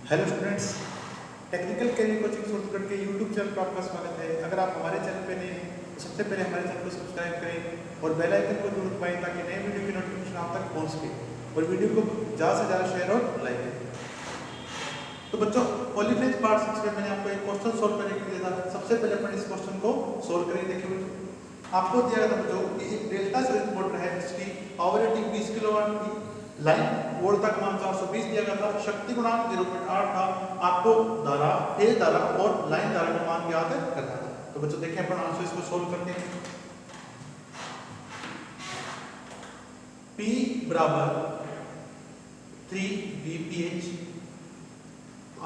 Hello students, technical career coaching shortcut के YouTube channel पर आपका स्वागत है। अगर आप हमारे चैनल पे नए हैं तो सबसे पहले हमारे चैनल को सब्सक्राइब करें और बेल आइकन को जरूर दबाएं ताकि नए वीडियो की नोटिफिकेशन आप तक पहुंच सके और वीडियो को ज़्यादा से ज़्यादा शेयर और लाइक करें। तो बच्चों, पॉलीफेज पार्ट 6 में मैंने आपको एक क्वेश्चन सोल्व करने के लिए दिया था। सबसे पहले अपन इस क्वेश्चन को सोल्व करेंगे। देखिए बच्चों, आपको दिया गया था बच्चों कि एक डेल्टा सीरीज मोटर है जिसकी पावर रेटिंग 20 किलोवाट थी, लाइन वोल्टता का मान 420 दिया गया था, शक्ति गुणांक 0.8 था। आपको धारा, फेज धारा और लाइन धारा का मान ज्ञात करना था। तो बच्चों देखिए, अपन आंसर इसको सोल्व करते हैं। P बराबर 3 VPH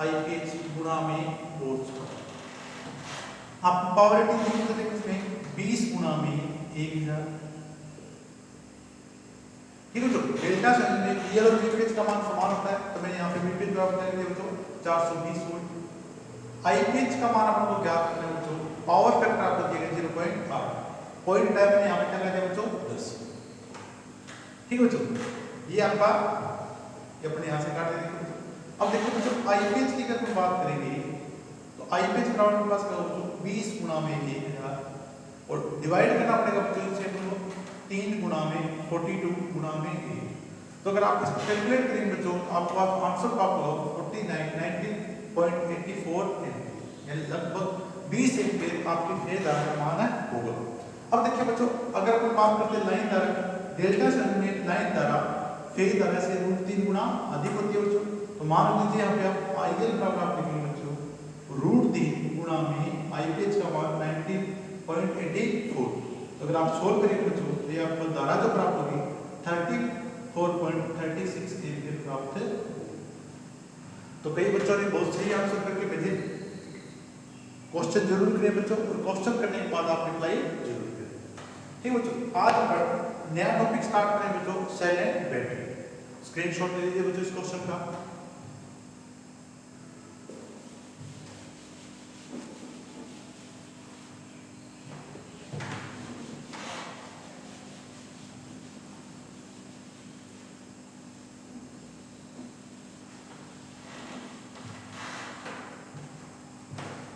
IPH गुणा में वोल्ट। आप पावर रेटिंग देखिए तो देखिए इसमें 20 गुणा में 1000। ठीक है बच्चों, डेल्टा सेल में VL और VPH का मान समान होता है, तो मैंने यहाँ पे VPH प्राप्त कर लिया बच्चों 420 वोल्ट। IPH का मान अपन को ज्ञात करना है बच्चों, पावर फैक्टर आपको दिया गया 0.8, पॉइंट टाइम में यहाँ पे क्या लगा बच्चों 10। ठीक है बच्चों, ये आपका ये अपने यहाँ से काट देंगे बच्चों। अब देखो बच्चों, IPH की अगर हम बात करेंगे तो IPH बराबर हमारे पास क्या होगा बच्चों 20 गुणा में 1000 और डिवाइड करना पड़ेगा बच्चों इनसे 3 गुणा में 42 गुणा में 1। तो अगर आप इसको कैलकुलेट करेंगे बच्चों, आपको आंसर प्राप्त होगा 19.84 एम्पीयर, यानी लगभग 20 एम्पीयर आपके फेज धारा का मान होगा। अब देखिए बच्चों, अगर अपन बात करते हैं लाइन धारा, डेल्टा सेल में लाइन धारा फेज धारा से √3 गुना अधिक होती है बच्चों। तो मान लीजिए यहाँ पे आप IL बराबर आप लिखेंगे बच्चों √3 गुणा में IPH का मान 19.84। तो अगर आप सोल्व करेंगे बच्चों तो ये आपको धारा जो प्राप्त होगी 34.36 एम्पीयर प्राप्त है। तो कई बच्चों ने बहुत सही आंसर करके भेजे। क्वेश्चन जरूर करें बच्चों, और क्वेश्चन करने के बाद आप रिप्लाई जरूर करें। ठीक बच्चों, आज अपन नया टॉपिक स्टार्ट करें बच्चों, सेल एंड बैटरी। स्क्रीनशॉट ले लीजिए बच्चों इस क्वेश्चन का।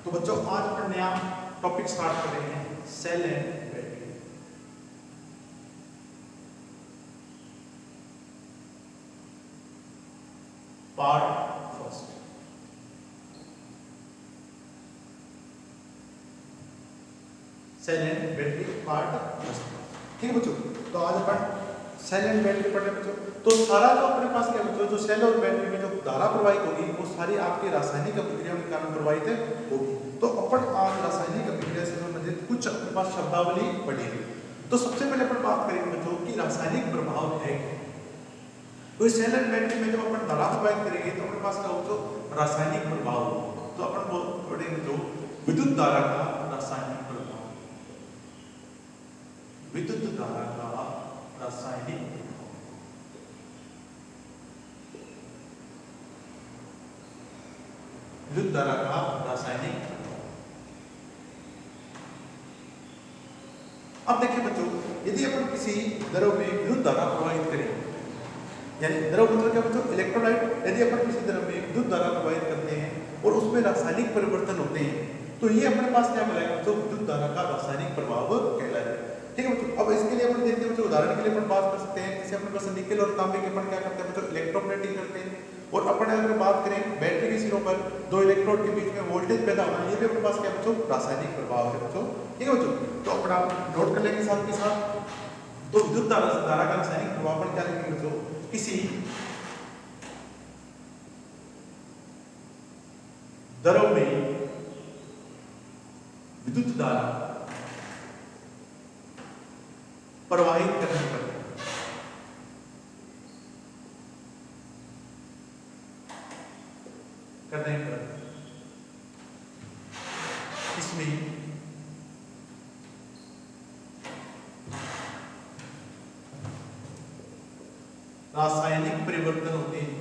तो बच्चों, आज अपन नया टॉपिक स्टार्ट कर रहे हैं, cell and battery. Part first. Cell and battery part first. ठीक है बच्चों, तो आज अपन सेल एंड बैटरी पढ़ रहे हैं बच्चों। तो सारा जो अपने पास क्या बच्चों, जो सेल और बैटरी में जो धारा प्रवाहित होगी वो सारी आपकी रासायनिक अभिक्रियाओं के कारण प्रवाहित होगी। तो अपन आज रासायनिक अभिक्रिया से संबंधित कुछ अपने पास शब्दावली पढ़ेंगे। तो सबसे पहले अपन बात करेंगे बच्चों कि रासायनिक प्रभाव है क्या। तो इस सेल एंड बैटरी में जब अपन धारा प्रवाहित करेंगे तो अपने पास क्या होगा, रासायनिक प्रभाव। तो अपन पढ़ेंगे जो विद्युत धारा का रासायनिक प्रभाव, विद्युत धारा का रासायनिक प्रभाव। विद्युत धारा का रासायनिक प्रभाव। अब देखिए बच्चों, यदि अपन किसी द्रव में विद्युत धारा प्रवाहित करें, यानी द्रव मतलब क्या बच्चों, इलेक्ट्रोलाइट। यदि अपन किसी द्रव में विद्युत धारा प्रवाहित करते हैं और उसमें रासायनिक परिवर्तन होते हैं तो ये अपने पास क्या कहलाएगा बच्चों, विद्युत धारा का रासायनिक प्रभाव कहलाएगा। ठीक है बच्चों, अब इसके लिए अपन देखते हैं बच्चों, उदाहरण के लिए अपन बात कर सकते हैं। जैसे अपने पास निकेल और तांबे के अपन क्या करते हैं बच्चों, इलेक्ट्रोप्लेटिंग करते हैं। और अपन अगर बात करें बैटरी के सिरों पर दो इलेक्ट्रोड के बीच में वोल्टेज पैदा होना, ये भी अपने पास क्या बच्चों, रासायनिक प्रभाव है बच्चों। ठीक है बच्चों, तो अपन आप नोट कर लेंगे साथ के साथ। तो विद्युत धारा का रासायनिक प्रभाव पर क्या लिखेंगे बच्चों, किसी द्रव में विद्युत धारा प्रवाहित करने पर इसमें रासायनिक परिवर्तन होते हैं।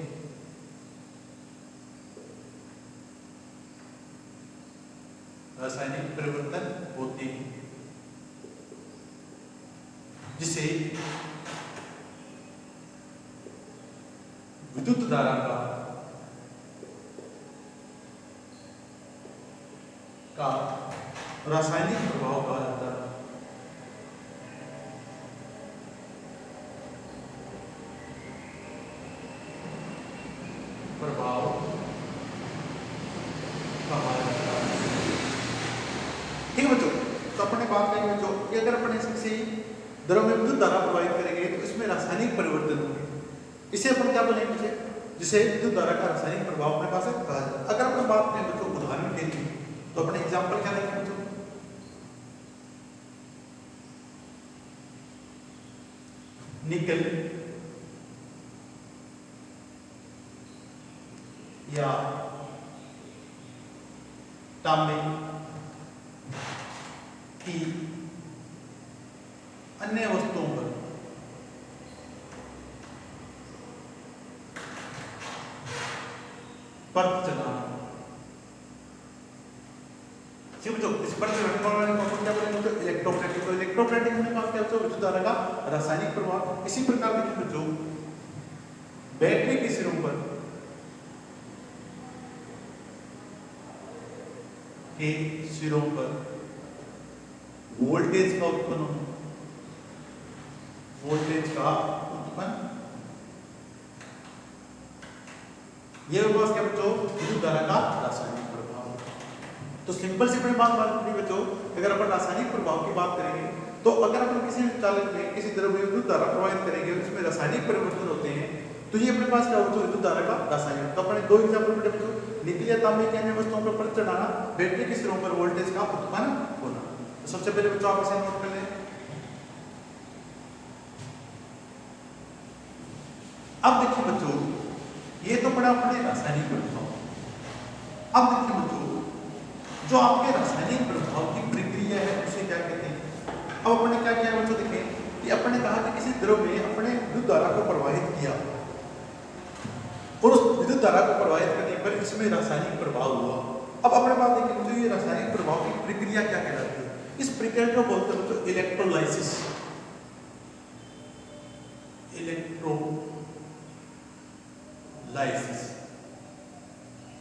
रासायनिक परिवर्तन होते हैं जिसे विद्युत धारा का रासायनिक प्रभाव कहा जाता है। प्रभाव कहा जाता है। ठीक है बच्चों, तो अपने बात करेंगे बच्चों कि अगर अपने किसी द्रव में विद्युत धारा प्रवाहित करेंगे तो इसमें रासायनिक परिवर्तन होंगे। इसे अपन क्या बोलेंगे, जिसे विद्युत धारा का रासायनिक प्रभाव अपने पास कहा जाता है। अगर अपन बात करें बच्चों उदाहरण के लिए, तो अपने एग्जांपल क्या देखें बच्चों, निकल या तांबे की अन्य वस्तुओं पर परत चलाना। इस पर क्या बोलेंगे इलेक्ट्रोप्लेटिंग। तो इलेक्ट्रोप्लेटिंग में क्या होता है विद्युत धारा का रासायनिक प्रभाव। इसी प्रकार देखिए बच्चों बैटरी के सिरों पर वोल्टेज का उत्पन्न होना, वोल्टेज का उत्पन्न, ये बस क्या बच्चों विद्युत धारा का रासायनिक प्रभाव। तो सिंपल सी अपनी बात करें बच्चों, अगर अपन रासायनिक प्रभाव की बात करेंगे तो अगर अपन किसी चालक में किसी द्रव में विद्युत धारा प्रवाहित करेंगे उसमें रासायनिक परिवर्तन होते हैं तो ये अपने पास क्या होता है विद्युत धारा का रासायनिक। तो अपने दो एग्जांपल बेटे बच्चों, निकल या तांबे की अन्य वस्तुओं पर परत चढ़ाना, बैटरी के सिरों पर वोल्टेज का उत्पन्न होना। तो सबसे पहले बच्चों आप इसे नोट कर लें। अब देखिए बच्चों ये तो पड़ा अपने रासायनिक प्रभाव। अब देखिए बच्चों जो आपके रासायनिक प्रभाव की प्रक्रिया है उसे क्या कहते हैं। अब अपने क्या किया बच्चों देखिए कि अपने कहा कि किसी द्रव में अपने विद्युत धारा को प्रवाहित किया और उस विद्युत धारा को प्रवाहित करने पर इसमें रासायनिक प्रभाव हुआ। अब अपने बात देखिए बच्चों ये रासायनिक प्रभाव की प्रक्रिया क्या कहलाती है। इस प्रक्रिया को बोलते हैं बच्चों इलेक्ट्रोलाइसिस। इलेक्ट्रोलाइसिस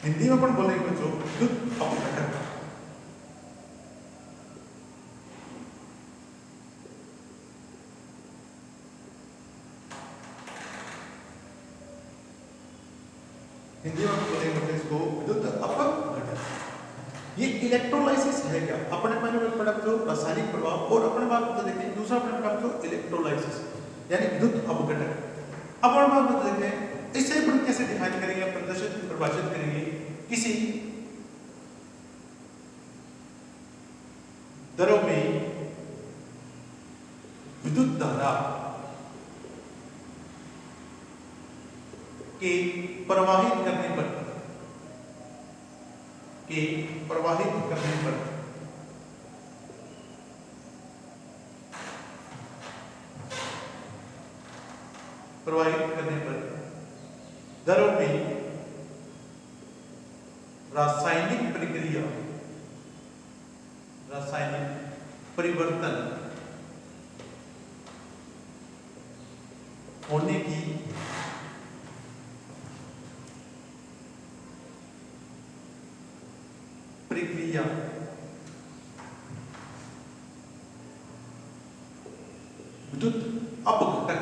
हिंदी में अपन बोलेंगे बच्चों विद्युत अपघटन। हिंदी में बोलेंगे बच्चों इसको विद्युत अपघटन। ये इलेक्ट्रोलाइसिस है क्या, अपने पहले पढ़ा बच्चों रासायनिक प्रभाव और अपने बात को देखें दूसरा अपने पढ़ा बच्चों इलेक्ट्रोलाइसिस यानी विद्युत अपघटन। अब और बात देखें इसे अपन कैसे डिफाइन करेंगे, प्रदर्शित परिभाषित करेंगे। किसी द्रव में विद्युत धारा के प्रवाहित करने पर द्रव में रासायनिक परिवर्तन होने की प्रक्रिया विद्युत अपघटन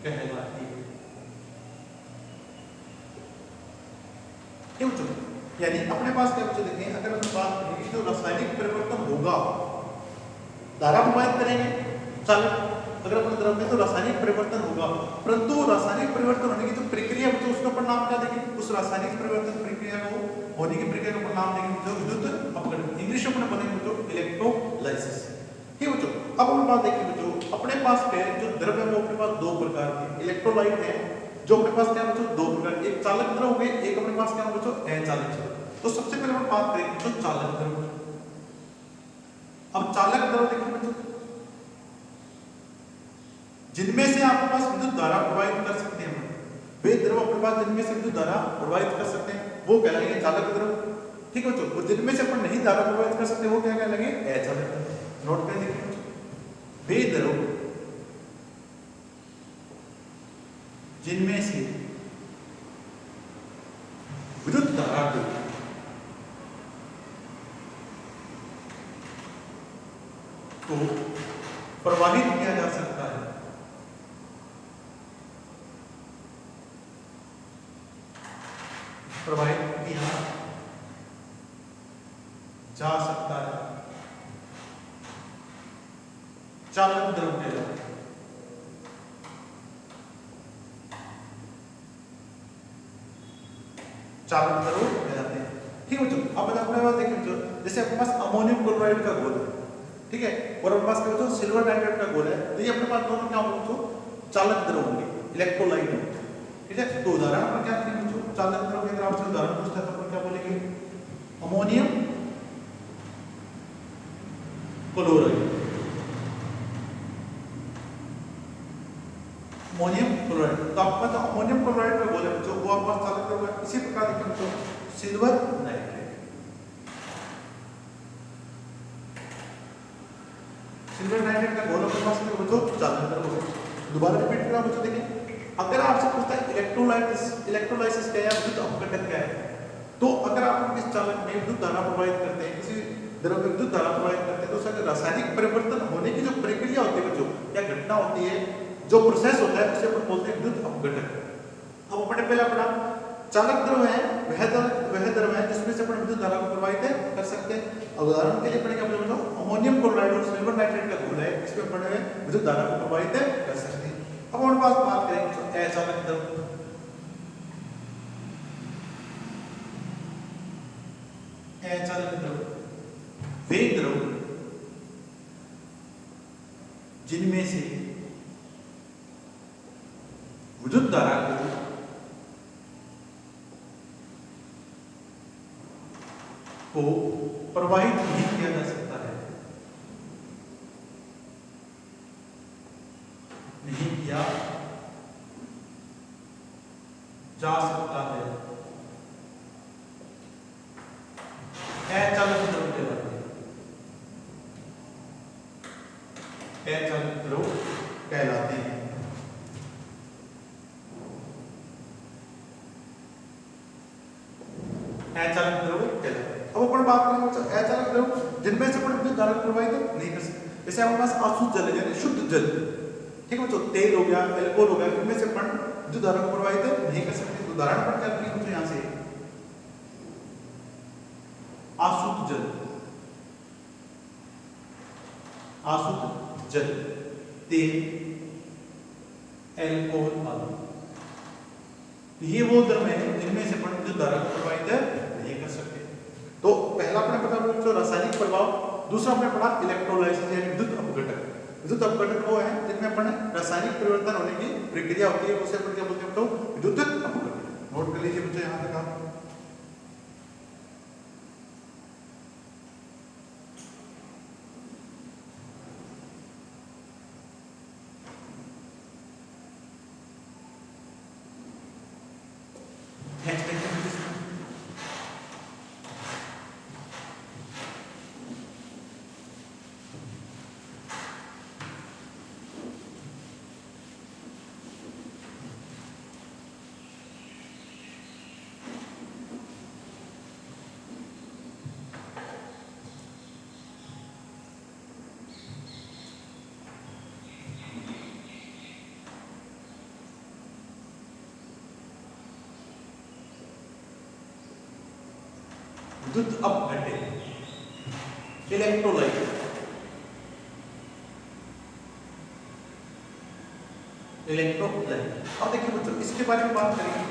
कहलाती है। क्यों बच्चों, यानी अपने पास क्या बच्चों देखें अगर हम बात करें जो रासायनिक परिवर्तन होगा, धारा प्रवाहित करेंगे चालक अगर अपन द्रव में तो रासायनिक परिवर्तन होगा, परंतु रासायनिक परिवर्तन होने की जो प्रक्रिया बच्चों उसका अपन नाम क्या देंगे, उस रासायनिक परिवर्तन प्रक्रिया को होने की प्रक्रिया को अपन नाम देंगे जो विद्युत अपघटन, इंग्लिश में अपन बोलेंगे बच्चों इलेक्ट्रोलाइसिस। ठीक बच्चों, अब हम बात देखिए बच्चों अपने पास पे जो द्रव है वो अपने पास दो प्रकार के इलेक्ट्रोलाइट है जो अपने पास क्या बच्चों दो प्रकार, एक चालक द्रव हो गए, एक अपने पास क्या बच्चों अचालक द्रव। तो सबसे पहले हम बात करेंगे जो चालक द्रव। अब चालक द्रव देखिए बच्चों जिनमें से आपके पास विद्युत धारा प्रवाहित कर सकते हैं, वे द्रव अपने पास जिनमें से विद्युत धारा प्रवाहित कर सकते हैं वो कहलाएंगे चालक द्रव। ठीक है बच्चों, जिनमें से अपन नहीं धारा प्रवाहित कर सकते वो क्या कहलाएंगे अचालक द्रव। नोट करें देखिए वे द्रव जिनमें से विद्युत धारा को को प्रवाहित किया जा सकता है। प्रवाहित किया जा सकता है। चालक द्रव कहलाते हैं। चालक द्रव कहलाते हैं। ठीक है बच्चों, अब अपने पास देखिए बच्चों, जैसे अपने पास अमोनियम क्लोराइड का घोल है, ठीक है, और अपने पास क्या बच्चों सिल्वर नाइट्रेट का घोल है, तो ये अपने पास दोनों क्या होंगे बच्चों, चालक द्रव होंगे, इलेक्ट्रोलाइट होंगे। ठीक है, तो उदाहरण पर क्या लिखेंगे बच्चों, चालक द्रव के अगर आपसे उदाहरण पूछता है तो अपन क्या बोलेंगे, अमोनियम क्लोराइड। अमोनियम क्लोराइड, तो आपके पास अमोनियम क्लोराइड का घोल है बच्चों, वो आपके पास चालक द्रव है। इसी प्रकार देखिए बच्चों सिल्वर नाइट्रेट, सिल्वर नाइट्रेट का घोल अपने पास में बच्चों चालक द्रव है। दोबारा रिपीट करा बच्चों, देखिए अगर आपसे पूछता है इलेक्ट्रोलाइसिस क्या है, विद्युत अपघटन क्या है, तो अगर आप इस चालक में विद्युत धारा प्रवाहित करते हैं, किसी द्रव में विद्युत धारा प्रवाहित करते हैं, तो उसका रासायनिक परिवर्तन होने की जो प्रक्रिया होती है बच्चों, या घटना होती है, जो प्रोसेस होता है, उसे अपन बोलते हैं विद्युत अपघटन। अब अपने पहला पढ़ा चालक द्रव है वह द्रव है जिसमें से अपन विद्युत धारा को प्रवाहित कर सकते हैं। उदाहरण के लिए पढ़ेंगे अपने बच्चों अमोनियम क्लोराइड और सिल्वर नाइट्रेट का घोल है, इसमें अपन विद्युत धारा को प्रवाहित कर सकते हैं। अब हमारे पास बात करेंगे अचालक द्रव। अचालक द्रव वे द्रव जिनमें से विद्युत धारा को प्रवाहित नहीं किया जा सकता है, नहीं किया जा सकता है, अचालक द्रव कहलाते हैं। अचालक द्रव कहलाते हैं। अचालक द्रव कहलाते हैं। अब अपन बात करेंगे अचालक द्रव जिनमें से विद्युत धारा प्रवाहित नहीं कर सकते। जैसे हमारे पास अशुद्ध जल है, यानी शुद्ध जल, ठीक है बच्चों, तेल हो गया, अल्कोहल हो गया, इनमें से अपन विद्युत धारा को प्रवाहित नहीं कर सकते। उदाहरण पर क्या लिखेंगे बच्चों, यहां से अशुद्ध जल, अशुद्ध जल, तेल, अल्कोहल आदि, ये वो द्रव है जिनमें से अपन विद्युत धारा को प्रवाहित नहीं कर सकते। तो पहला अपने पता जो रासायनिक प्रभाव, दूसरा अपने पढ़ा इलेक्ट्रोलाइसिस यानी विद्युत अपघटन। विद्युत अपघटन वो है जिनमें अपन रासायनिक परिवर्तन होने की प्रक्रिया होती है, उसे अपन क्या बोलते हैं तो विद्युत अपघटन। नोट कर लीजिए बच्चों यहां तक आप। विद्युत अपघटन, इलेक्ट्रोलाइट, इलेक्ट्रोलाइट। अब देखिए बच्चों इसके बारे में बात करेंगे।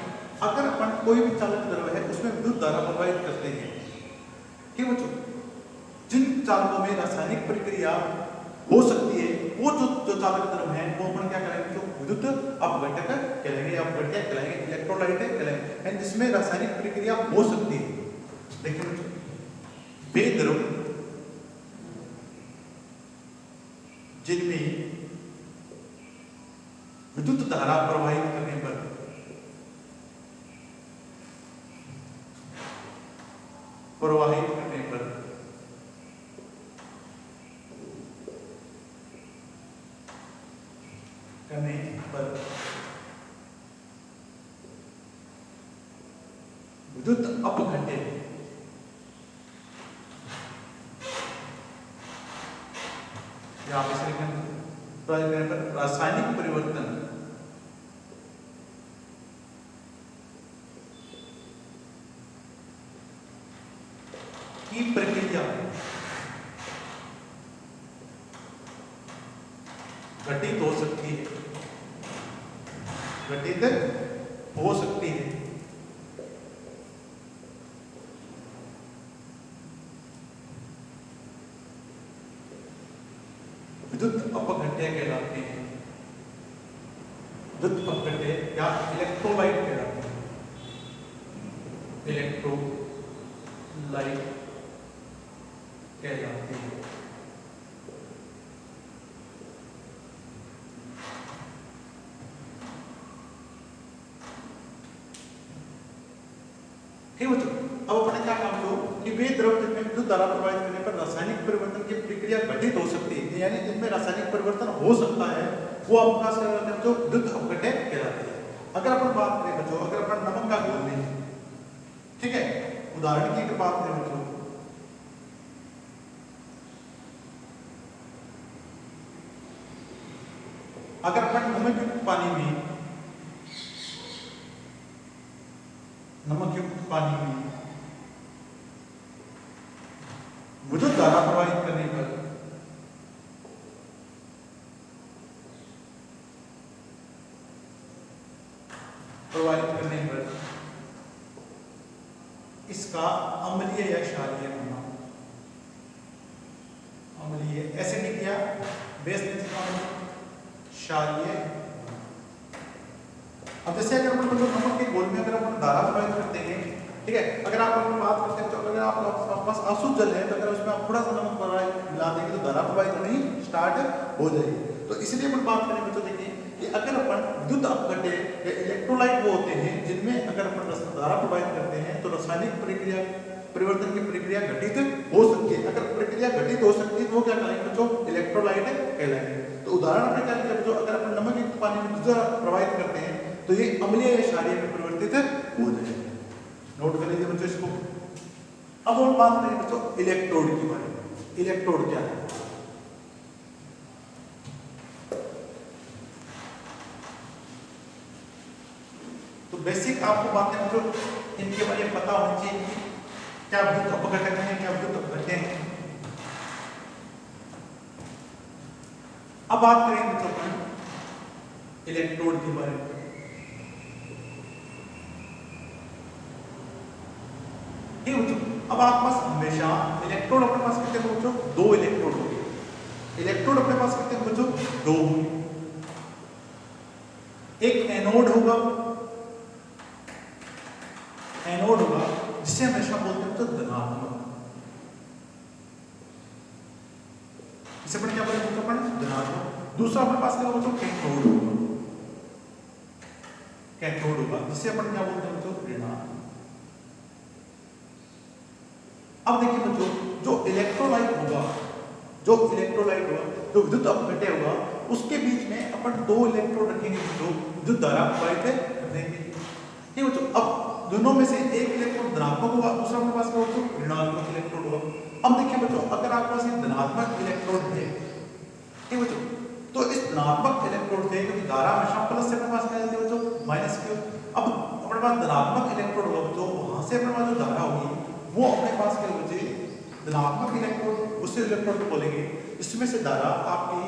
अगर अपन कोई भी चालक द्रव है उसमें विद्युत धारा प्रवाहित करते हैं, ठीक बच्चों, जिन चालकों में रासायनिक प्रक्रिया हो सकती है, वो जो चालक द्रव है वो अपन क्या करेंगे, जो विद्युत अपघटक कहलाएंगे, अपघटक कहलाएंगे, इलेक्ट्रोलाइट कहलाएंगे, जिसमें रासायनिक प्रक्रिया हो सकती है। देखिए वे द्रव जिनमें विद्युत धारा प्रवाहित करने पर विद्युत अपघटन यहाँ पे से लिखें रासायनिक परिवर्तन की प्रक्रिया घटित हो सकती है, घटित हो सकती है। विद्युत अपघट्य कहलाते हैं, विद्युत अपघट्य या इलेक्ट्रोलाइट कहलाते हैं, इलेक्ट्रोलाइट कहलाते हैं। ठीक बच्चों, अब अपने क्या काम को कि वे द्रव जिनमें विद्युत धारा प्रवाहित करने पर रासायनिक परिवर्तन की प्रक्रिया घटित हो सकती है, यानी जिनमें रासायनिक परिवर्तन हो सकता है वो आपका जो विद्युत अपघट्य कहलाते हैं। अगर अपन बात करें बच्चों, अगर अपन नमक का घोल लें, ठीक है, उदाहरण की अगर बात करें बच्चों, अगर अपन नमक युक्त पानी में विद्युत धारा प्रवाहित करने पर इसका अम्लीय या क्षारीय होना, अम्लीय एसिडिक या बेसिक क्षारीय। अब जैसे अगर अपन नमक के घोल में अगर अपन धारा प्रवाहित करते हैं, ठीक है, अगर आप अपन बात करते हैं तो अगर आपके पास अशुद्ध जल है तो अगर उसमें आप थोड़ा सा नमक मिला देंगे तो धारा प्रवाहित होनी स्टार्ट हो जाएगी। तो इसलिए अपन बात करें बच्चों, देखिए कि अगर अपन विद्युत अपघट्य या इलेक्ट्रोलाइट वो होते हैं जिनमें अगर अपन धारा प्रवाहित करते हैं तो रासायनिक प्रक्रिया परिवर्तन की प्रक्रिया घटित हो सकती है। अगर प्रक्रिया घटित हो सकती है तो वो क्या कहेंगे बच्चों, इलेक्ट्रोलाइट कहलाएंगे। तो उदाहरण में क्या लिखा बच्चों, अगर अपन नमक युक्त पानी में विद्युत प्रवाहित करते हैं तो ये अम्लीय या क्षारीय में परिवर्तित हो जाएंगे। नोट कर लीजिए बच्चों इसको। अब और बात करें बच्चों इलेक्ट्रोड के बारे में। इलेक्ट्रोड क्या है? तो बेसिक आपको बातें बच्चों इनके बारे में पता होनी चाहिए कि क्या विद्युत अपघटक है, क्या विद्युत अपघट्य है। अब बात करें बच्चों इलेक्ट्रोड के बारे में। ठीक बच्चों, अब आपके पास हमेशा इलेक्ट्रोड अपने पास कितने होंगे बच्चों? दो इलेक्ट्रोड होंगे। इलेक्ट्रोड अपने पास कितने बच्चों? दो होंगे। एक एनोड होगा, एनोड होगा जिसे हमेशा बोलते हैं तो धनात्मक, इसे अपन क्या बोलते हैं? अपन धनात्मक। दूसरा अपने पास क्या होगा? कैथोड होगा, कैथोड होगा जिसे अपन क्या बोलते हैं? ऋणात्मक। अब देखिए बच्चों, जो इलेक्ट्रोलाइट होगा, जो विद्युत अपघट्य होगा, उसके बीच में अपन दो इलेक्ट्रोड रखेंगे जो विद्युत धारा प्रवाहित करने के लिए। ठीक बच्चों, अब दोनों में से एक इलेक्ट्रोड धनात्मक होगा, दूसरा अपने पास ऋणात्मक इलेक्ट्रोड होगा। अब देखिए बच्चों, अगर आपके पास एक धनात्मक इलेक्ट्रोड है, ठीक बच्चों, तो इस धनात्मक इलेक्ट्रोड से क्योंकि धारा हमेशा प्लस से अपने पास क्या जाती है बच्चों? माइनस की। अब अपने पास धनात्मक इलेक्ट्रोड होगा बच्चों, वहां से अपने पास जो धारा होगी वो अपने पास क्या बच्चे? धनात्मक इलेक्ट्रोड, उस इलेक्ट्रोड को बोलेंगे इसमें से धारा आपकी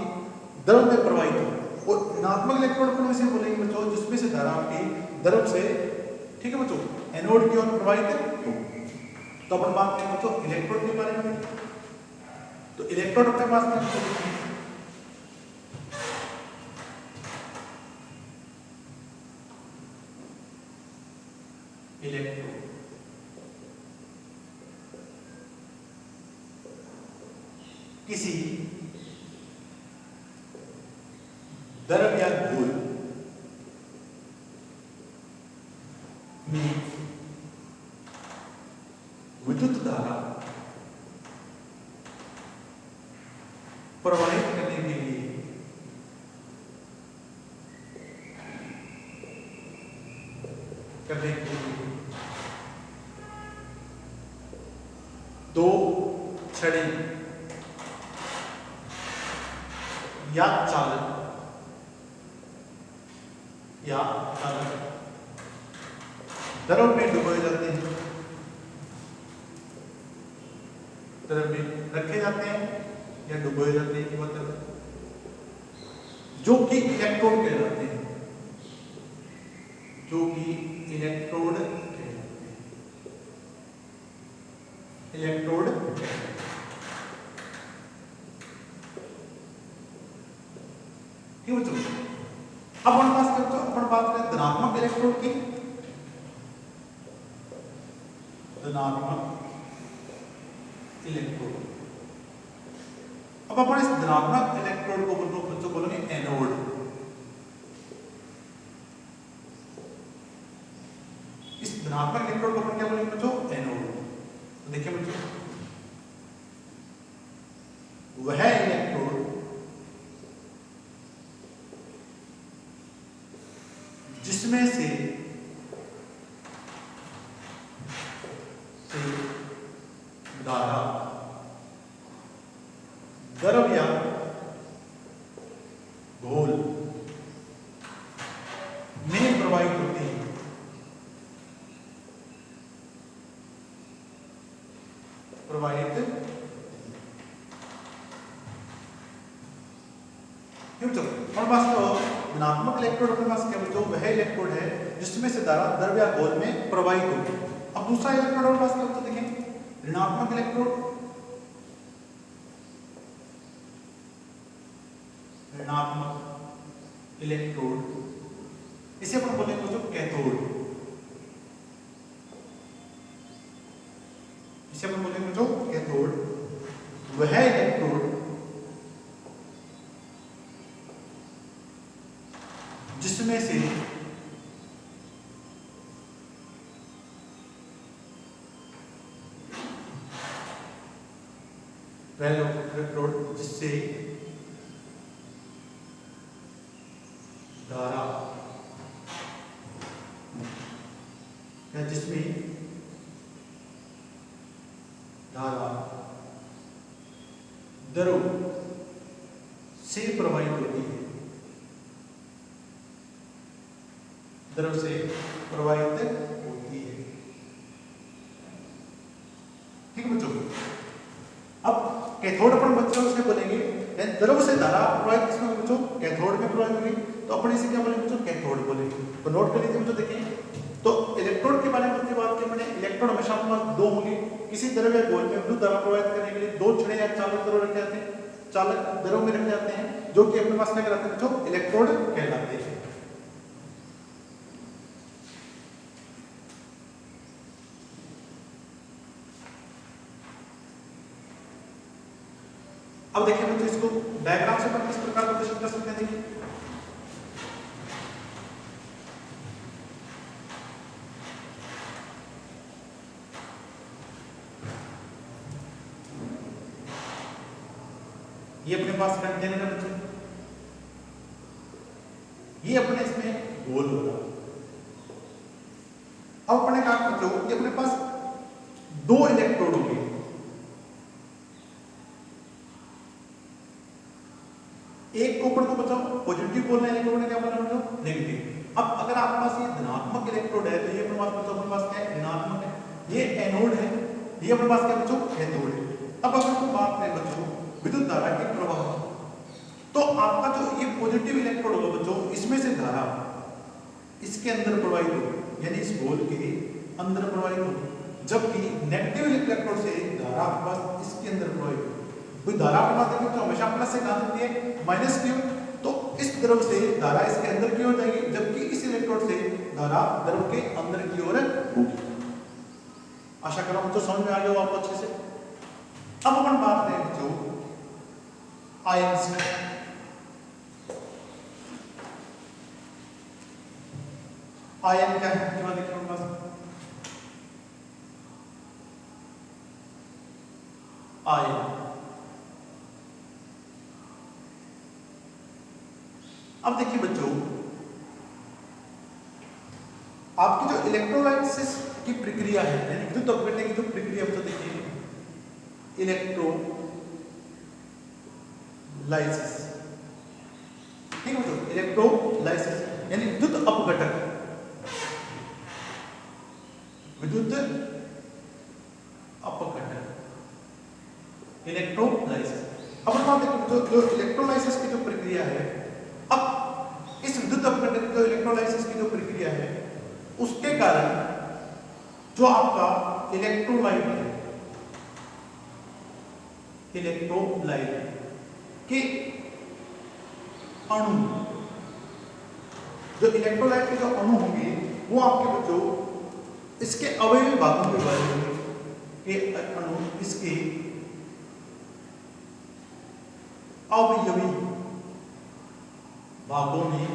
द्रव में प्रवाहित हो, और ऋणात्मक इलेक्ट्रोड को इसे बोलेंगे बच्चों जिसमें से धारा आपकी द्रव से, ठीक है बच्चों, एनोड की ओर प्रवाहित हो। तो अपन बात करें बच्चों इलेक्ट्रोड के बारे में। तो इलेक्ट्रोड अपने पास क्या बच्चों? इलेक्ट्रोड किसी द्रव या घोल में विद्युत धारा प्रवाहित करने के लिए दो छड़ी या चालक या चालक द्रव में डुबोए जाते हैं, द्रव में रखे जाते हैं या डुबोए जाते हैं, मतलब जो कि इलेक्ट्रोड कहलाते हैं, जो कि इलेक्ट्रोड कहलाते हैं, इलेक्ट्रोड। क्यों बच्चों? अब अपन बात करें धनात्मक इलेक्ट्रोड की। धनात्मक इलेक्ट्रोड, अब अपन इस धनात्मक इलेक्ट्रोड को बच्चों बोलेंगे एनोड। इस धनात्मक इलेक्ट्रोड को अपन क्या बोलेंगे बच्चों? एनोड। तो देखिए बच्चों, वह इलेक्ट्रोड जिसमें से धारा द्रव या घोल में प्रवाहित होती है, प्रवाहित क्यों? चलो हमारे पास तो धनात्मक इलेक्ट्रोड अपने पास क्या बच्चों? वह इलेक्ट्रोड है जिसमें से धारा द्रव या घोल में प्रवाहित होती है। अब दूसरा इलेक्ट्रोड हमारे पास क्या बच्चों? देखें, ऋणात्मक इलेक्ट्रोड, ऋणात्मक इलेक्ट्रोड, इसे अपन बोलेंगे बच्चों कैथोड। इसे अपन बोलेंगे बच्चों कैथोड। वह इलेक्ट्रोड जिसमें से इलेक्ट्रोड जिससे धारा या जिसमें धारा द्रव से प्रवाहित होती है, द्रव से प्रवाहित होती है। ठीक है बच्चों? अब कैथोड अपन बच्चों से बोलेंगे, द्रव से धारा प्रवाहित किसमें बच्चों? कैथोड में प्रवाहित होगी, तो अपन इसे क्या बोलेंगे बच्चों? कैथोड बोलेंगे। तो नोट कर लीजिए बच्चों। देखिए, तो इलेक्ट्रोड के बारे में बात की मैंने, इलेक्ट्रोड हमेशा अपने पास दो होंगे। किसी द्रव या घोल में विद्युत धारा प्रवाहित करने के लिए दो छड़े या चालक द्रव रखे जाते हैं, चालक द्रव में रखे जाते हैं, जो कि अपने पास क्या कहलाते हैं बच्चों? इलेक्ट्रोड कहलाते हैं। अब देखिए बच्चों, इसको डायग्राम से अपन किस प्रकार प्रदर्शित कर सकते हैं। देखिए, ये अपने पास कंटेनर है बच्चों, ये अपने इसमें गोल होगा। अब अपने कहा बच्चों, ये अपने पास दो इलेक्ट्रोड होंगे, एक को अपन को बच्चों पॉजिटिव बोलना है, एक को क्या बोलना है बच्चों? नेगेटिव। अब अगर आपके पास ये धनात्मक इलेक्ट्रोड है, तो ये अपने पास बच्चों अपने पास क्या है? ऋणात्मक है। ये एनोड है, ये अपने पास क्या बच्चों? कैथोड है। अब अगर हम बात करें बच्चों विद्युत धारा के प्रवाह, तो आपका जो ये पॉजिटिव इलेक्ट्रोड होगा बच्चों, इसमें से धारा इसके अंदर प्रवाहित होगी, यानी इस घोल के अंदर प्रवाहित होगी, जबकि नेगेटिव इलेक्ट्रोड से धारा आपके पास इसके अंदर प्रवाहित होगी। कोई धारा आपके पास देखिए तो हमेशा प्लस से कहां होती है? माइनस की ओर। तो इस द्रव से धारा इसके अंदर की ओर जाएगी, जबकि इस इलेक्ट्रोड से धारा द्रव के अंदर की ओर होगी। आशा कर रहा हूं तो समझ में आ गया हो आपको अच्छे से। अब अपन बात करें बच्चों आयंस की। आयन क्या है? देखिए हमारे पास आयन। अब देखिए बच्चों, आपकी जो इलेक्ट्रोलाइसिस की प्रक्रिया है, यानी विद्युत अपघटन की जो प्रक्रिया, तो देखिए इलेक्ट्रोलाइसिस, ठीक है बच्चों, इलेक्ट्रोलाइसिस यानी विद्युत अपघटन, विद्युत अपघटन, इलेक्ट्रोलाइसिस। अब हम देखो जो इलेक्ट्रोलाइसिस की जो प्रक्रिया है, अब इस विद्युत अपघटन जो इलेक्ट्रोलाइसिस की जो प्रक्रिया है उसके कारण जो आपका इलेक्ट्रोलाइट है, इलेक्ट्रोलाइट के अणु, जो इलेक्ट्रोलाइट के जो अणु होंगे वो आपके बच्चों इसके अवयवी भागों में विभाजित होंगे, ये अणु इसके अवयवी भागों में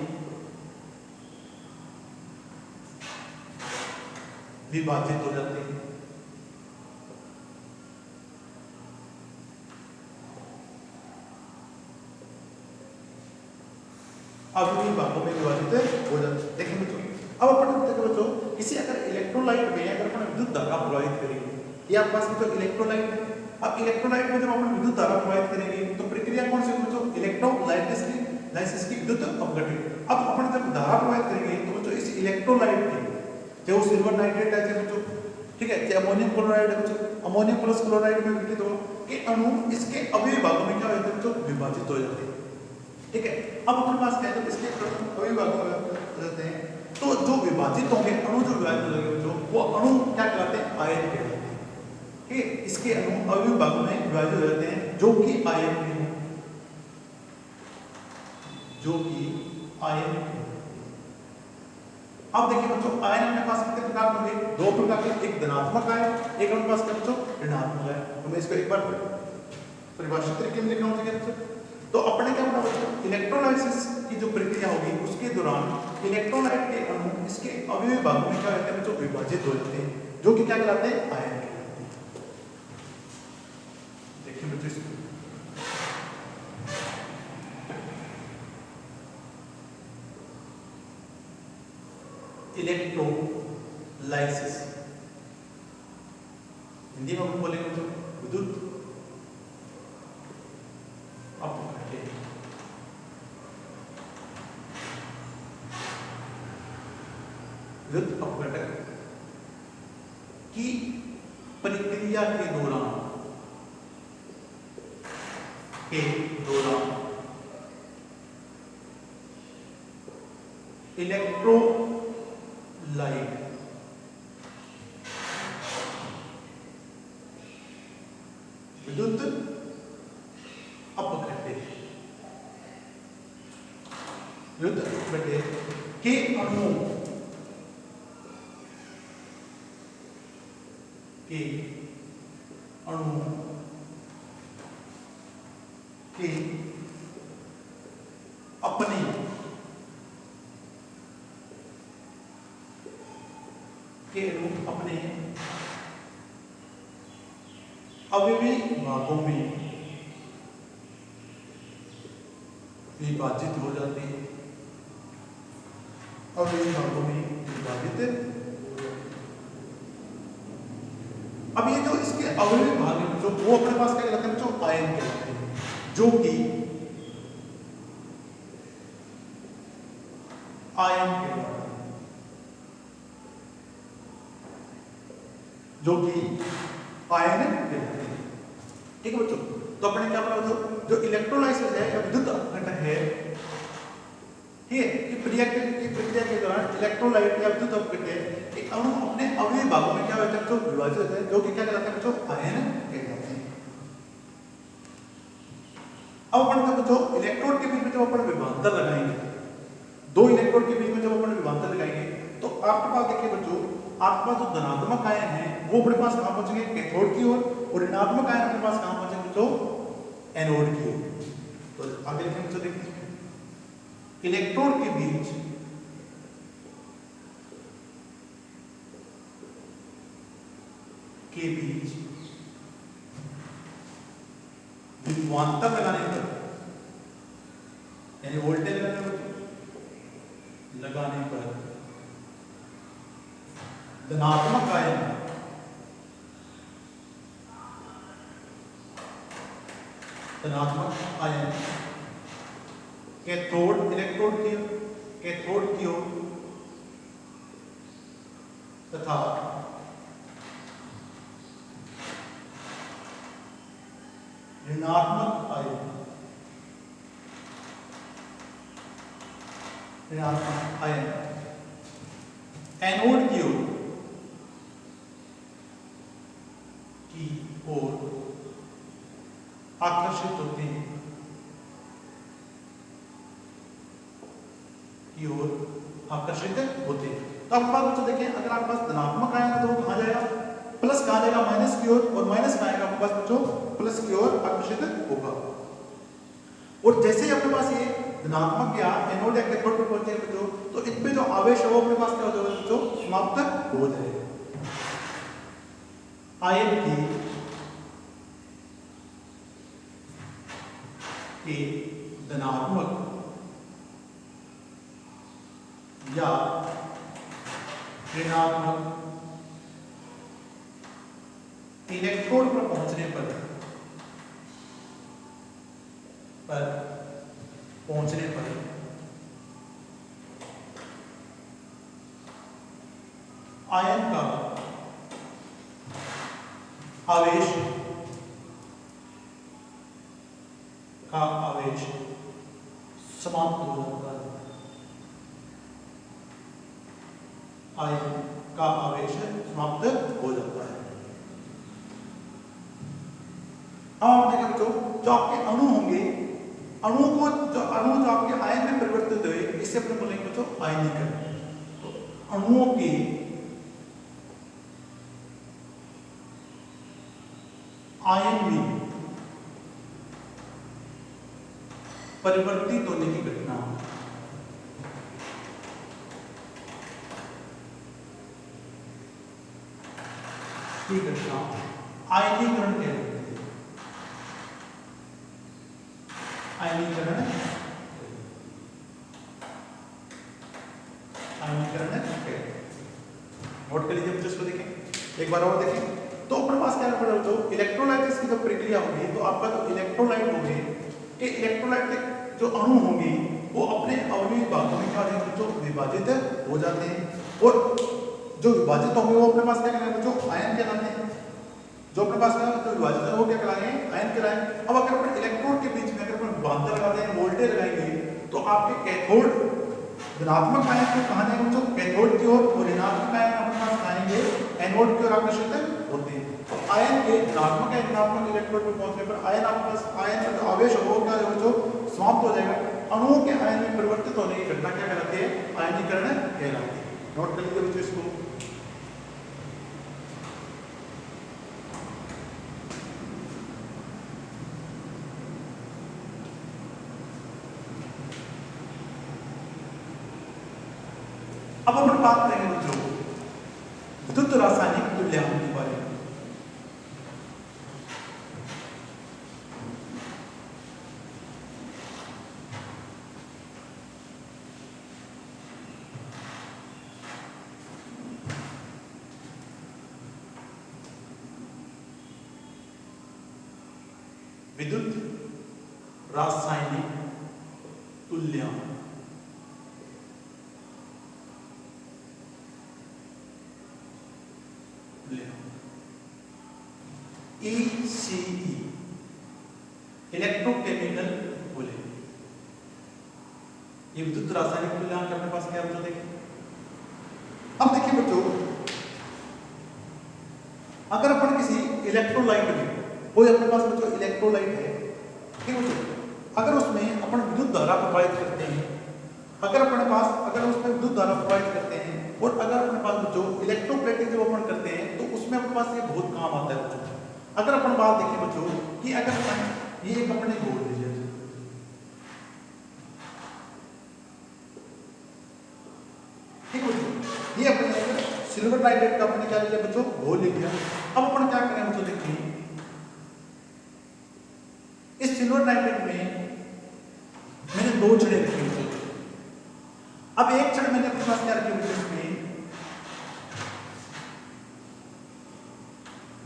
विभाजित हो जाते हैं। अवयवी भागों में विभाजित हो जाते हैं। देखिए बच्चों, अब अपन देखो बच्चों, किसी अगर इलेक्ट्रोलाइट में अगर अपन विद्युत धारा प्रवाहित करेंगे, ये आपके पास जो इलेक्ट्रोलाइट है, अब इलेक्ट्रोलाइट में जब अपन विद्युत धारा प्रवाहित करेंगे तो प्रक्रिया कौन सी बच्चों, इलेक्ट्रोलाइसिस की विद्युत अपघटन। अब अपन जब धारा प्रवाहित करेंगे तो बच्चों इस इलेक्ट्रोलाइट की जो सिल्वर नाइट्रेट है बच्चों, ठीक है, जो अमोनियम क्लोराइड है बच्चों, अमोनियम प्लस क्लोराइड में विघटित हो के अणु इसके अवयवी भागों में क्या होते हैं बच्चों, विभाजित हो जाते हैं। ठीक है, अब अपने पास क्या है, जब इसके अवयवी भागों में हो जाते हैं तो जो विभाजित होंगे अणु, जो विभाजित होंगे बच्चों, वो अणु क्या कहलाते हैं, आयन कहलाते हैं। ठीक है, इसके अणु अवयवी भागों में विभाजित हो जाते हैं जो कि आयन के हैं, जो कि आयन के। अब देखिए बच्चों, आयन अपने पास कितने प्रकार के होंगे, दो प्रकार के, एक धनात्मक आयन, एक अपने पास क्या बच्चों, ऋणात्मक आयन। तो मैं इसको एक बार परिभाषित तरीके में लिखना होगा बच्चों। तो अपने क्या पता बच्चों, इलेक्ट्रोलाइसिस की जो प्रक्रिया होगी उसके दौरान इलेक्ट्रोलाइट के अणु इसके अवयवी भागों में क्या होते हैं बच्चों, विभाजित हो जाते हैं, जो कि क्या कहलाते हैं, आयन कहलाते हैं। देखिए बच्चों, इसको इलेक्ट्रोलाइसिस हिंदी में हम बोलेंगे बच्चों विद्युत अपघटन। विद्युत अपघटन की प्रक्रिया के दौरान इलेक्ट्रोलाइट विद्युत अपघटन के अणु के अपने अवयवी भागों में विभाजित हो जाते हैं, अवयवी भागों में विभाजित। अब ये जो इसके अवयवी भाग हैं जो वो अपने पास क्या कहलाते हैं, जो आयन कहलाते हैं, जो कि आयन कहलाते हैं, जो कि आयन कहलाते हैं। ठीक है बच्चों, तो अपने क्या पढ़ा बच्चों, जो इलेक्ट्रोलाइसिस है या विद्युत अपघटन है, ठीक है, कि प्रक्रिया के दौरान इलेक्ट्रोलाइट या विद्युत अपघटन एक अणु अपने अवयवी भागों में क्या होता है, जो विभाजित होता है, जो कि क्या कहलाते हैं बच्चों, आयन कहलाते हैं। अब अपन बच्चों इलेक्ट्रोड के बीच में जब अपन विभवांतर लगाएंगे, दो इलेक्ट्रोड के बीच में जब अपन विभवांतर लगाएंगे तो आपके पास देखिए बच्चों, आपके पास जो धनात्मक आयन है वो अपने पास कहां पहुंचेंगे, कैथोड की ओर, और ऋणात्मक आयन अपने पास कहां पहुंचेंगे बच्चों, एनोड की ओर। तो आगे लिखेंगे बच्चों, देखिए इलेक्ट्रोड के बीच विभवांतर लगाने पर, यानी वोल्टेज लगाने पर धनात्मक आयन कैथोड इलेक्ट्रोड की कैथोड की ओर तथा ऋणात्मक आयन एनोड की ओर आकर्षित होते हैं तो आपके पास बच्चों देखें, अगर आपके पास धनात्मक आयन है तो वो कहाँ जाएगा, प्लस कहाँ जाएगा, माइनस की ओर, और माइनस कहाँ आएगा आपके पास बच्चों, प्लस की ओर आकर्षित होगा। और जैसे ही अपने पास ये धनात्मक या एनोड या कैथोड पर पहुंचे बच्चों, तो इन पे जो आवेश है वो अपने पास क्या हो जाएगा बच्चों, समाप्त हो जाएगा। आयन के धनात्मक या ऋणात्मक इलेक्ट्रोड पर पहुंचने पर आयन का आवेश समाप्त हो जाता है। आयन का आवेश समाप्त हो जाता है। अब देखिए बच्चों, जो आपके अणु होंगे, अणु जो आपके आयन में परिवर्तित हुए, इसे अपने बोलेंगे बच्चों आयनीकरण। तो अणुओं के आयन में परिवर्तित होने की घटना आयनीकरण कहलाती है। आयनीकरण नोट कर लीजिए बच्चों, इसको देखें एक बार और देखें। तो अपने पास क्या पड़ा बच्चों, इलेक्ट्रोलाइटिस की जब प्रक्रिया होगी तो आपका जो इलेक्ट्रोलाइट होंगे, कि इलेक्ट्रोलाइट के जो अणु होंगे वो अपने अवयवी भागों में क्या होते बच्चों, विभाजित हो जाते हैं। और जो विभाजित होंगे वो अपने पास क्या कहलाएंगे बच्चों, आयन कहलाते हैं। जो अपने पास क्या तो विभाजित है वो क्या कहलाएंगे, आयन कहलाएंगे। अब अगर अपन इलेक्ट्रोड के बीच में अगर अपन विभवांतर लगाते हैं, वोल्टेज लगाएंगे, तो आपके कैथोड धनात्मक आयन को कहां जाएंगे बच्चों, कैथोड की ओर, और ऋणात्मक आयन अपने पास आएंगे एनोड की ओर आकर्षित होते हैं। तो आयन के धनात्मक या ऋणात्मक इलेक्ट्रोड पर पहुंचने पर आयन आपके पास आयन का जो आवेश है वो क्या है बच्चों, समाप्त हो जाएगा। अणुओं के आयन में परिवर्तित होने की घटना क्या कहलाती है, आयनीकरण कहलाती है। नोट कर लीजिए बच्चों इसको। अब अपन बात करेंगे बच्चों विद्युत रासायनिक तुल्यांक के बारे में। विद्युत रासायनिक तुल्यांक ECE इलेक्ट्रोकेमिकल बोले, ये विद्युत रासायनिक तुल्यांक अपने पास क्या बच्चों देखिए। अब देखिए बच्चों, अगर अपन किसी इलेक्ट्रोलाइट में, कोई अपने पास बच्चों इलेक्ट्रोलाइट है, ठीक है बच्चों, अगर उसमें अपन विद्युत धारा प्रवाहित करते हैं, अगर उसमें विद्युत धारा प्रवाहित करते हैं, और अगर अपने पास बच्चों इलेक्ट्रोप्लेटिंग जब अपन करते हैं तो उसमें अपने पास ये बहुत काम आता है बच्चों। अगर अपन बात देखें बच्चों कि अगर ये एक अपने गोल लीजिए, ठीक है बच्चों, ये अपने सिल्वर नाइट्रेट का अपने क्या लिया बच्चों, घोल ले लिया। अब अपन क्या करें बच्चों, देखिए इस सिल्वर नाइट्रेट में मैंने दो छड़े रखे बच्चों। अब एक छड़ मैंने अपने पास क्या रखी बच्चों, इसमें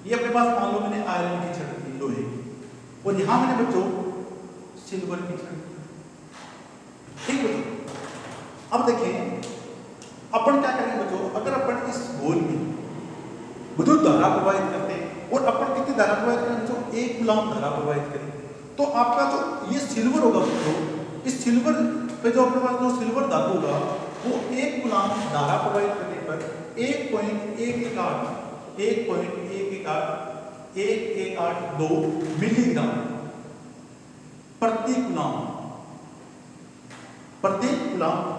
ये अपने पास मान लो मैंने आयरन की छड़ रखी, लोहे की, और यहां मैंने बच्चों सिल्वर की छड़, ठीक है बच्चों। अब देखिए अपन क्या करेंगे बच्चों, अगर अपन इस घोल में विद्युत धारा प्रवाहित करते हैं और अपन कितनी धारा प्रवाहित करें बच्चों, 1 कूलम धारा प्रवाहित करें, तो आपका जो ये सिल्वर होगा बच्चों, इस सिल्वर पे जो अपने पास जो सिल्वर धातु होगा वो 1 कूलम धारा प्रवाहित करने पर 1.118 मिलीग्राम प्रति कूलम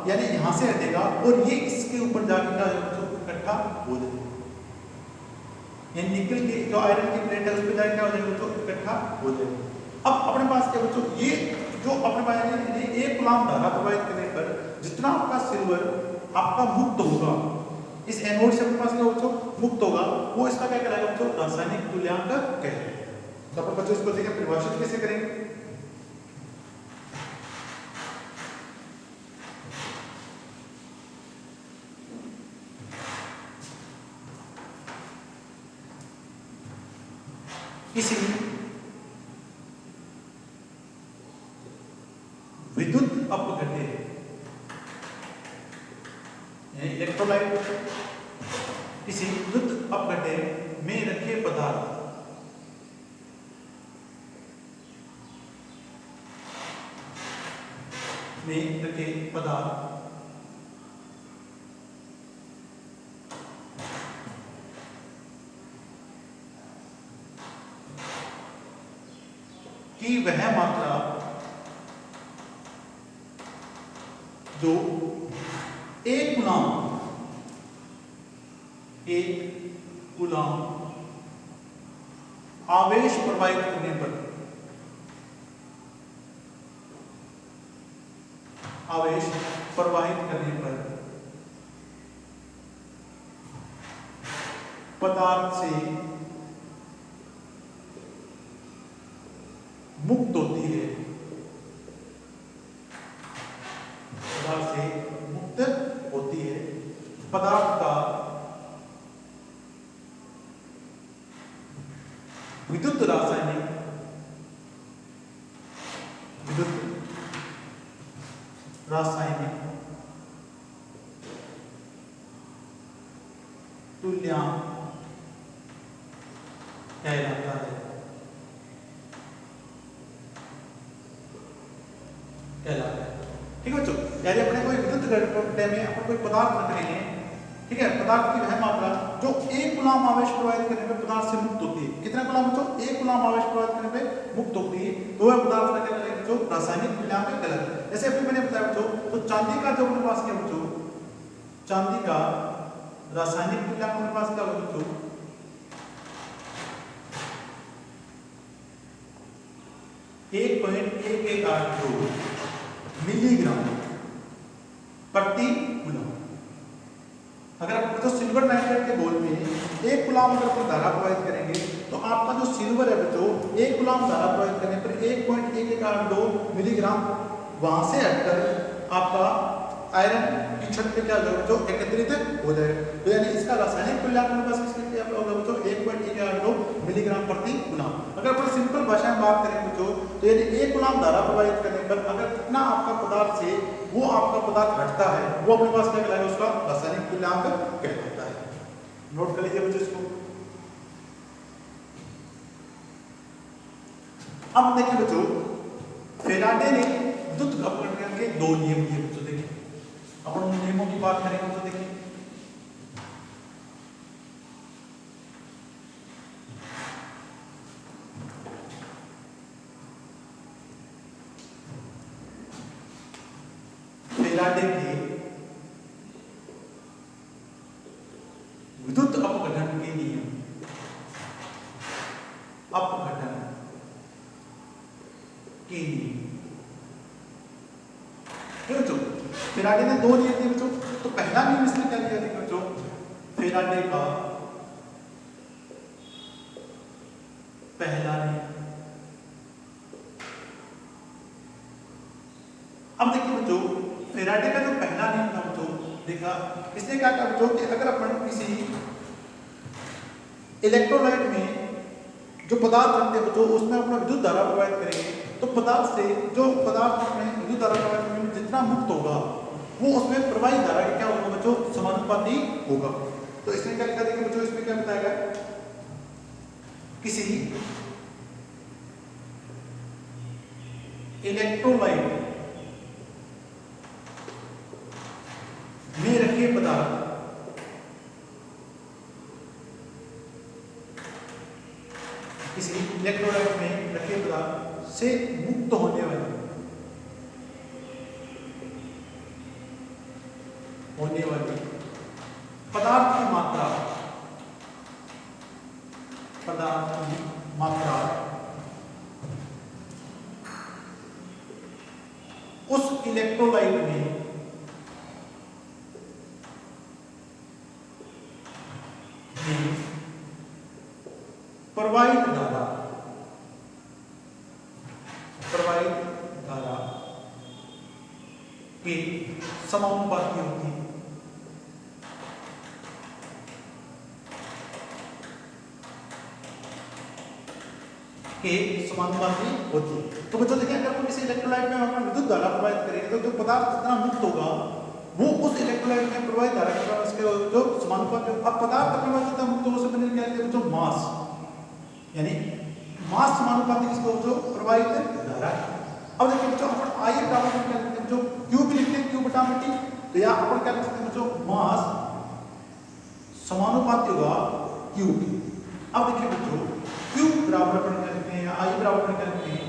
यानी यहां से हटेगा और ये इसके ऊपर जाके क्या इकट्ठा हो जाएगा, यानी निकल के जो आयरन की प्लेट है उस पर जाके क्या हो जाएगा बच्चों, इकट्ठा हो जाएगा। अब अपने पास क्या बच्चों, ये जो अपने पास ये 1 कूलम धारा प्रवाहित करने पर जितना आपका सिल्वर आपका मुक्त होगा, इस एनोड से अपने पास क्या बच्चों मुक्त होगा, वो इसका क्या कहलाएगा बच्चों, रासायनिक तुल्यांक कहलाएगा। तो अपन बच्चों इसको देखिए परिभाषित कैसे करेंगे। किसी विद्युत अपघट्य इलेक्ट्रोलाइट किसी विद्युत अपघट्य में रखे पदार्थ की वह मात्रा जो 1 कूलम आवेश प्रवाहित करने पर पदार्थ से मुक्त होती है, पदार्थ का विद्युत रासायनिक तुल्यांक कहलाता है। ठीक है बच्चों, यानी अपने कोई विद्युत घटक में अपन कोई पदार्थ रख रहे हैं, ठीक है, पदार्थ की वह मात्रा जो 1 कूलम आवेश प्रवाहित करने पे पदार्थ से मुक्त होती है। कितना कूलम बच्चों, 1 कूलम आवेश प्रवाहित करने पे मुक्त होती है, तो वह पदार्थ का क्या कहलाएगा बच्चों, रासायनिक तुल्यांक कहलाता है। जैसे अभी मैंने बताया बच्चों, तो चांदी का जो अपने पास क्या बच्चों, चांदी का रासायनिक तुल्यांक अपने पास क्या होगा बच्चों, 1.118 मिलीग्राम प्रति कूलम। अगर आप तो सिल्वर नाइट्रेट के घोल में 1 कूलम अगर अपन धारा प्रवाहित करेंगे तो आपका जो सिल्वर है बच्चों, 1 कूलम धारा प्रवाहित करने पर 1.118 मिलीग्राम वहां से हटकर आपका आयरन की छत पे क्या होगा बच्चों, एकत्रित हो जाएगा। तो यानी इसका रासायनिक तुल्यांक अपने पास किसके लिए होगा बच्चों, 1.118 मिलीग्राम प्रति कूलम। अगर अपन सिंपल भाषा में बात करें बच्चों, तो यदि 1 कूलम धारा प्रवाहित करने पर अगर कितना आपका पदार्थ से वो आपका पदार्थ हटता है, वो अपने पास क्या कहलाएगा, उसका रासायनिक तुल्यांक कहलाता है। नोट कर लीजिए बच्चों इसको। अब देखिए बच्चों, फेराडे ने विद्युत अपघटन के 2 नियम दिए बच्चों। देखिए अपन उन नियमों की बात करेंगे तो देखिए, फेराडे के विद्युत अपघटन के नियम, फेराडे ने 2 नियम दिए बच्चों। तो पहला नियम इसने क्या दिया था बच्चों, फेराडे का पहला नियम। अब देखिए बच्चों, फेराडे का जो पहला नियम था बच्चों, देखा इसने क्या कहा बच्चों कि अगर अपन किसी इलेक्ट्रोलाइट में जो पदार्थ रखते हैं बच्चों, उसमें अपना विद्युत धारा प्रवाहित करेंगे तो पदार्थ से जो पदार्थ में विद्युत धारा प्रवाहित जितना मुक्त होगा वो उसमें प्रवाहित धारा का क्या होगा बच्चों, समानुपाती होगा। तो इसमें क्या लिखा देखिए बच्चों, इसमें क्या बताएगा, किसी इलेक्ट्रोलाइट में रखे पदार्थ किसी इलेक्ट्रोलाइट में रखे पदार्थ से मुक्त होने वाली पदार्थ की मात्रा उस इलेक्ट्रोलाइट में प्रवाहित धारा के समानुपाती होती है। तो बच्चों देखिए, अगर हम किसी इलेक्ट्रोलाइट में अपना विद्युत धारा प्रवाहित करेंगे तो जो पदार्थ जितना मुक्त होगा वो उस इलेक्ट्रोलाइट में प्रवाहित धारा के साथ उसके जो समानुपाती। अब पदार्थ अपने पास जितना मुक्त होगा उससे पहले क्या कहते हैं बच्चों, मास, यानी मास समानुपाती किसको, जो प्रवाहित धारा। अब देखिए बच्चों, अपन आई बराबर क्या लिखते हैं बच्चों, क्यू भी लिखते हैं, क्यू बटा टी। तो या अपन क्या लिख सकते हैं बच्चों, मास समानुपाती होगा क्यू की। अब देखिए बच्चों, क्यू बराबर अपन क्या लिखते हैं, या आई बराबर अपन क्या लिखते हैं,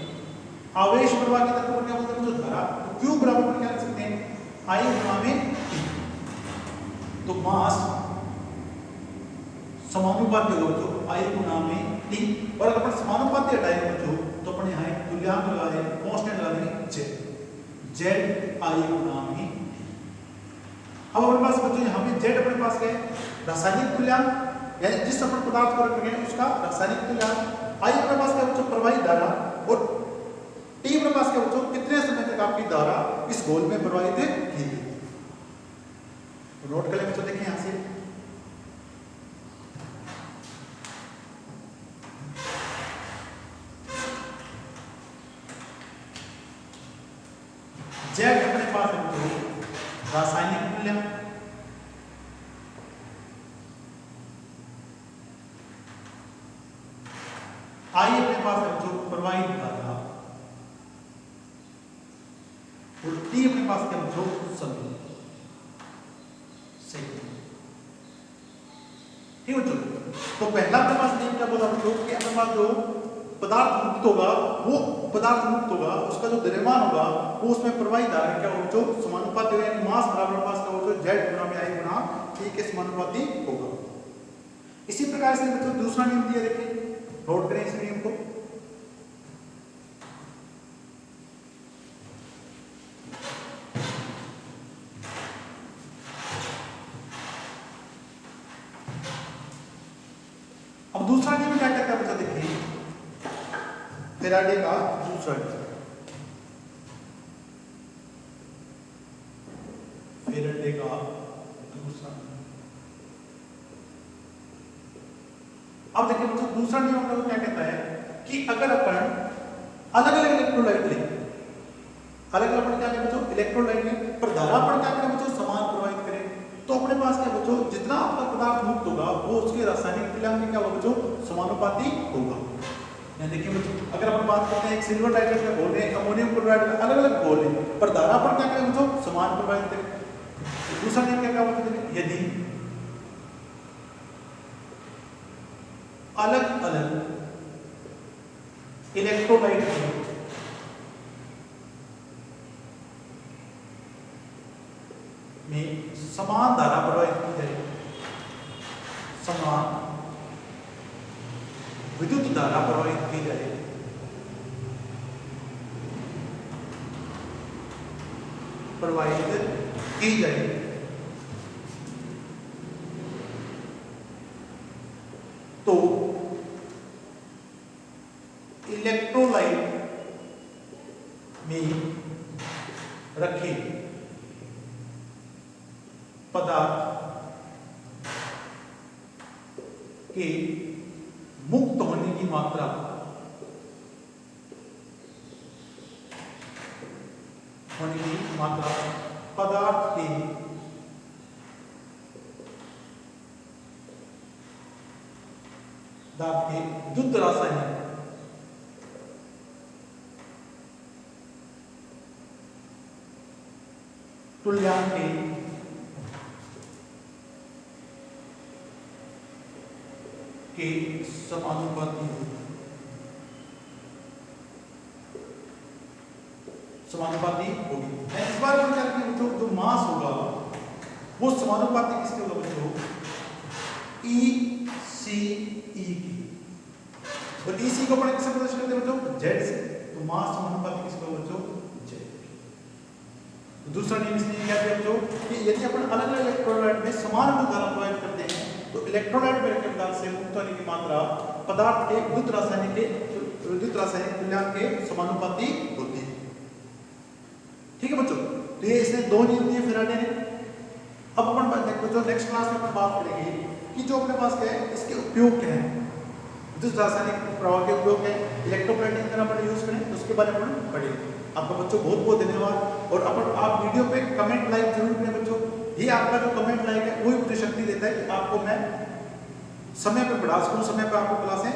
आवेश प्रवाह की तरफ क्या बोलते हैं बच्चों, धारा। तो क्यू बराबर अपन क्या लिख सकते हैं, आई गुणा में टी। तो मास समानुपाती होगा बच्चों आई गुणा में टी। और अगर अपन समानुपाती हटाएंगे बच्चों तो अपन यहाँ तुल्यांक लगा देंगे, कांस्टेंट लगा देंगे जेड आई गुणा में। अब अपने पास बच्चों यहाँ पे जेड अपने पास है रासायनिक तुल्यांक, यानी जिस अपन पदार्थ को रख रहे हैं उसका रासायनिक तुल्यांक। आई अपने पास क्या बच्चों, प्रवाहित धारा। और टी अपने पास क्या बच्चों, कितने समय तक आपकी धारा इस गोल में प्रवाहित की गई। नोट कर लें बच्चों, देखिए यहां से जेड अपने पास है बच्चों रासायनिक तुल्यांक, आई अपने पास है बच्चों प्रवाहित धारा, और टी अपने पास क्या बच्चों, समय। ठीक है बच्चों, तो पहला अपने पास नियम क्या बोला बच्चों कि अपने पास जो पदार्थ मुक्त होगा उसका जो द्रव्यमान होगा वो उसमें प्रवाहित धारा क्या होगा बच्चों, समानुपाती होगा, यानी मास बराबर पास क्या होगा, जेड गुणा में आई गुणा टी के समानुपाती होगा। इसी प्रकार से बच्चों दूसरा नियम दिया, देखिए नोट करें इस नियम को। अब दूसरा नियम क्या कहता है बच्चों, देखिए फैराडे का दूसरा नियम, फैराडे का दूसरा नियम। अब देखिए बच्चों, दूसरा नियम हम लोग क्या कहता है कि अगर अपन अलग अलग इलेक्ट्रोलाइट लें, अलग अलग अपन क्या लें बच्चों, इलेक्ट्रोलाइट लें, पर धारा पर क्या करें बच्चों, समान प्रवाहित करें, तो अपने पास क्या बच्चों, जितना आपका पदार्थ मुक्त होगा वो उसके रासायनिक तुल्यांक में क्या होगा बच्चों, समानुपाती होगा। यहाँ देखिए बच्चों, अगर अपन बात करते हैं एक सिल्वर टाइटेट का घोल है, अमोनियम क्लोराइड का, अलग अलग घोल है, पर धारा पर क्या करें बच्चों, समान प्रवाहित करें। दूसरा नियम क्या बोलते हैं, यदि अलग अलग इलेक्ट्रोलाइट में समान धारा प्रवाहित की जाए, समान विद्युत धारा प्रवाहित की जाए, तो इलेक्ट्रोलाइट में रखे पदार्थ के मुक्त होने की मात्रा होने की मात्रा पदार्थ के द्रुत रासायनिक तुल्यांक के समानुपाती होगी। इस बार हम क्या करेंगे बच्चों, जो मास होगा वो समानुपाती किसके होगा बच्चों, ई सी ई की। और ई सी को अपन किससे प्रदर्शित करते हैं बच्चों, जेड से। तो मास समानुपाती किसके होगा बच्चों, जेड। तो दूसरा नियम इसलिए क्या है बच्चों कि यदि अपन अलग अलग इलेक्ट्रोलाइट में समान धारा प्रवाहित करते हैं तो इलेक्ट्रोलाइट में रखे पदार्थ से मुक्त होने की मात्रा पदार्थ के द्रुत रासायनिक तुल्यांक के समानुपाती होती है। ठीक है बच्चों, तो ये इसने दो नियम दिए फैराडे ने। अब अपन बच्चों नेक्स्ट क्लास में अपन बात करेंगे कि जो अपने पास क्या है, इसके उपयोग क्या है, द्रुत रासायनिक प्रवाह के उपयोग है, इलेक्ट्रोप्लेटिंग करना अपन यूज करें, तो उसके बारे में अपन पढ़ेंगे। आपका बच्चों बहुत बहुत धन्यवाद। और अपन आप वीडियो पे कमेंट लाइक जरूर करें बच्चों, ये आपका जो कमेंट लाइक है वही मुझे शक्ति देता है कि आपको मैं समय पे पढ़ा सकूं, समय पे आपको क्लासें